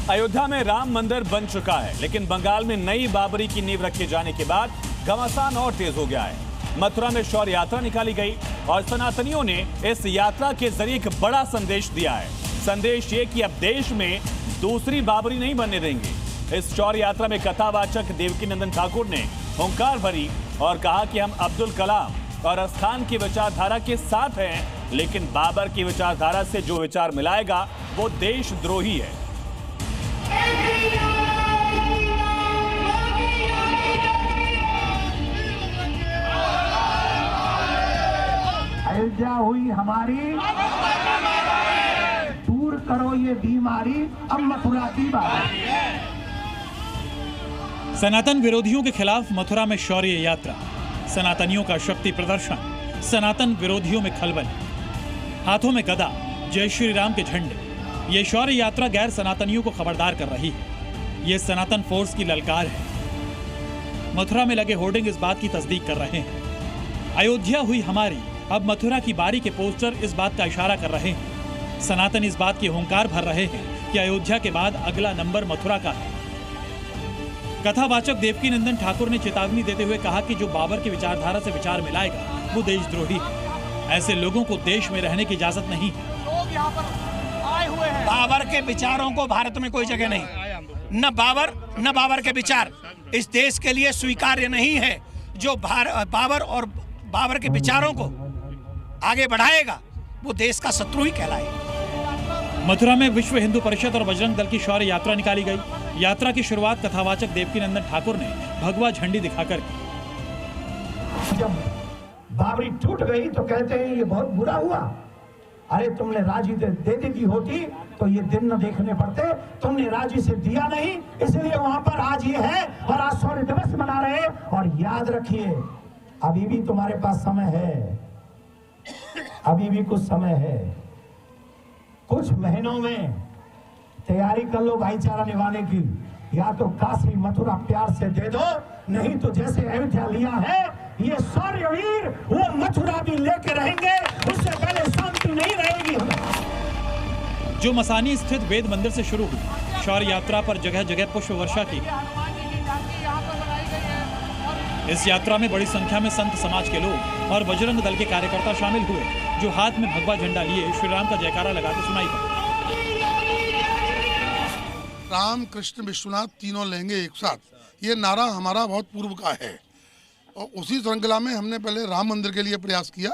अयोध्या में राम मंदिर बन चुका है, लेकिन बंगाल में नई बाबरी की नींव रखे जाने के बाद घमासान और तेज हो गया है। मथुरा में शौर्य यात्रा निकाली गई और सनातनियों ने इस यात्रा के जरिए एक बड़ा संदेश दिया है। संदेश ये कि अब देश में दूसरी बाबरी नहीं बनने देंगे। इस शौर्य यात्रा में कथावाचक देवकीनंदन ठाकुर ने हुंकार भरी और कहा कि हम अब्दुल कलाम और अस्थान की विचारधारा के साथ हैं, लेकिन बाबर की विचारधारा से जो विचार मिलाएगा वो देशद्रोही है। अयोध्या हुई हमारी, दूर करो ये बीमारी, अब मथुरा की बारी। सनातन विरोधियों के खिलाफ मथुरा में शौर्य यात्रा, सनातनियों का शक्ति प्रदर्शन, सनातन विरोधियों में खलबल, हाथों में गदा, जय श्री राम के झंडे। ये शौर्य यात्रा गैर सनातनियों को खबरदार कर रही है। ये सनातन फोर्स की ललकार है। मथुरा में लगे होर्डिंग इस बात की तस्दीक कर रहे हैं। अयोध्या हुई हमारी, अब मथुरा की बारी के पोस्टर इस बात का इशारा कर रहे हैं। सनातन इस बात की हुंकार भर रहे हैं कि अयोध्या के बाद अगला नंबर मथुरा का है। कथावाचक देवकीनंदन ठाकुर ने चेतावनी देते हुए कहा कि जो बाबर की विचारधारा से विचार मिलाएगा वो देशद्रोही है। ऐसे लोगों को देश में रहने की इजाजत नहीं है। लोग यहाँ पर आए हुए हैं। बाबर के विचारों को भारत में कोई जगह नहीं, न बाबर के विचार इस देश के लिए स्वीकार्य नहीं है। जो बाबर और बाबर के विचारों को आगे बढ़ाएगा वो देश का शत्रु ही कहलाएगा। मथुरा में विश्व हिंदू परिषद और बजरंग दल की शौर्य यात्रा निकाली गई। यात्रा की शुरुआत कथावाचक देवकीनंदन ठाकुर ने भगवा झंडी दिखाकर की। जब बाबरी टूट गई तो कहते हैं ये बहुत बुरा हुआ। अरे तुमने राजी दे दी होती तो ये दिन न देखने पड़ते। तुमने राजी से दिया नहीं, इसलिए वहां पर आज ये है और आज शौर्य दिवस मना रहे। और याद रखिए, अभी भी तुम्हारे पास समय है, अभी भी कुछ समय है। कुछ महीनों में तैयारी कर लो भाईचारा निभाने की। या तो काशी मथुरा प्यार से दे दो, नहीं तो जैसे अयोध्या लिया है ये शौर्यवीर वो मथुरा भी लेके रहेंगे। उससे पहले शांति नहीं रहेगी हमें। जो मसानी स्थित वेद मंदिर से शुरू हुई शौर्य यात्रा पर जगह जगह पुष्प वर्षा की। इस यात्रा में बड़ी संख्या में संत समाज के लोग और बजरंग दल के कार्यकर्ता शामिल हुए, जो हाथ में भगवा झंडा लिए श्री राम का जयकारा लगाते सुनाई पड़े। राम कृष्ण विश्वनाथ तीनों लेंगे एक साथ, ये नारा हमारा बहुत पूर्व का है। और उसी श्रृंखला में हमने पहले राम मंदिर के लिए प्रयास किया।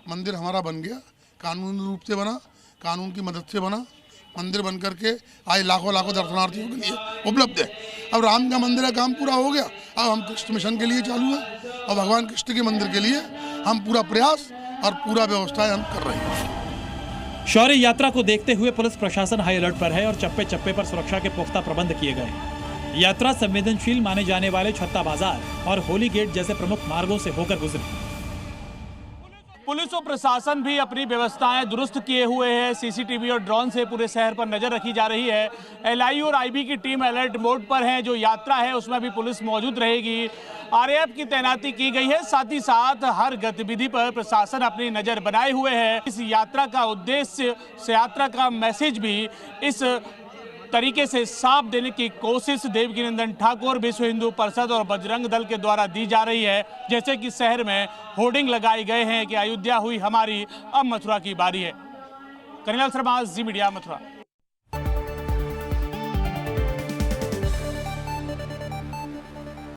मंदिर हमारा बन गया, कानूनी रूप से बना, कानून की मदद से बना। मंदिर बन करके आज लाखों दर्शनार्थियों के लिए उपलब्ध है। अब राम का मंदिर का काम पूरा हो गया, अब हम कृष्ण मिशन के लिए चालू है और भगवान कृष्ण के मंदिर के लिए हम पूरा प्रयास और पूरा व्यवस्थाएं हम कर रहे हैं। शौर्य यात्रा को देखते हुए पुलिस प्रशासन हाई अलर्ट पर है और चप्पे चप्पे पर सुरक्षा के पुख्ता प्रबंध किए गए। यात्रा संवेदनशील माने जाने वाले छत्ता बाजार और होली गेट जैसे प्रमुख मार्गों से होकर गुजरी। पुलिस और प्रशासन भी अपनी व्यवस्थाएं दुरुस्त किए हुए हैं। सीसीटीवी और ड्रोन से पूरे शहर पर नजर रखी जा रही है। एलआई और आईबी की टीम अलर्ट मोड पर है। जो यात्रा है उसमें भी पुलिस मौजूद रहेगी। आरएएफ की तैनाती की गई है। साथ ही साथ हर गतिविधि पर प्रशासन अपनी नजर बनाए हुए है। इस यात्रा का उद्देश्य, इस यात्रा का मैसेज भी इस तरीके से साफ देने की कोशिश देवकीनंदन ठाकुर, विश्व हिंदू परिषद और बजरंग दल के द्वारा दी जा रही है। जैसे कि शहर में होर्डिंग लगाए गए हैं कि अयोध्या हुई हमारी, अब मथुरा की बारी है। कन्हैया शर्मा, जी मीडिया, मथुरा।